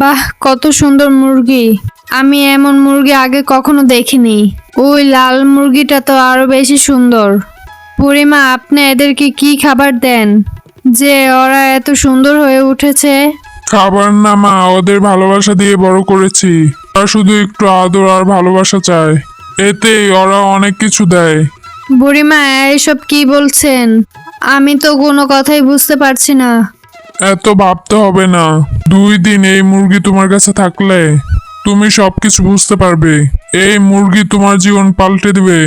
বাহ, কত সুন্দর মুরগি! আমি এমন মুরগি আগে কখনো দেখিনি। ওই লাল মুরগিটা তো আরো বেশি সুন্দর। বুড়িমা, আপনি এদেরকে কি খাবার দেন যে ওরা এত সুন্দর হয়ে উঠেছে? খাবার না মা, ওদের ভালোবাসা দিয়ে বড় করেছি। ওরা শুধু একটু আদর আর ভালোবাসা চায়, এতেই ওরা অনেক কিছু দেয়। বুড়িমা, এসব কি বলছেন? আমি তো কোনো কথাই বুঝতে পারছি না। এত ভাবতে হবে না। 2 দিন এই মুরগি তোমার কাছে থাকলে তুমি সবকিছু বুঝতে পারবে। এই মুরগি তোমার জীবন পাল্টে দিবে।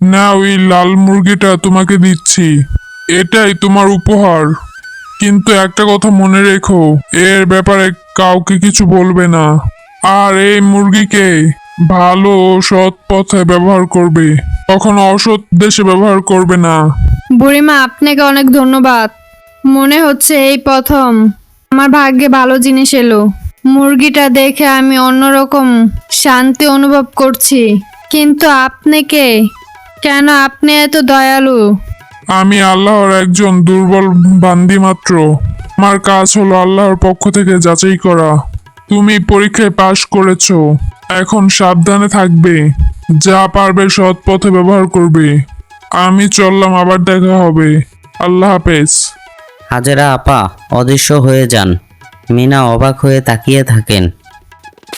না, ওই লাল মুরগিটা তোমাকে দিচ্ছি, এটাই তোমার উপহার। কিন্তু একটা কথা মনে রেখো, এর ব্যাপারে কাউকে কিছু বলবে না। আর এই মুরগিকে ভালো ও সৎ পথে ব্যবহার করবে, কখনো অসৎ দেশে ব্যবহার করবে না। বুড়িমা, আপনাকে অনেক ধন্যবাদ। মনে হচ্ছে এই প্রথম আমার ভাগ্যে ভালো জিনিস এলো। মুরগিটা দেখে আমি অন্যরকম শান্তি অনুভব করছি। কিন্তু আপনি কে? কেন আপনি এত দয়ালু? আমি আল্লাহর একজন দুর্বল বান্দি মাত্র। আমার কাজ হলো আল্লাহর পক্ষ থেকে যাচাই করা। তুমি পরীক্ষায় পাশ করেছো, এখন সাবধানে থাকবে, যা পারবে সৎ পথে ব্যবহার করবে। আমি চললাম, আবার দেখা হবে। আল্লাহ হাফেজ। হাজেরা আপা অদৃশ্য হয়ে যান। মিনা অবাক হয়ে তাকিয়ে থাকেন।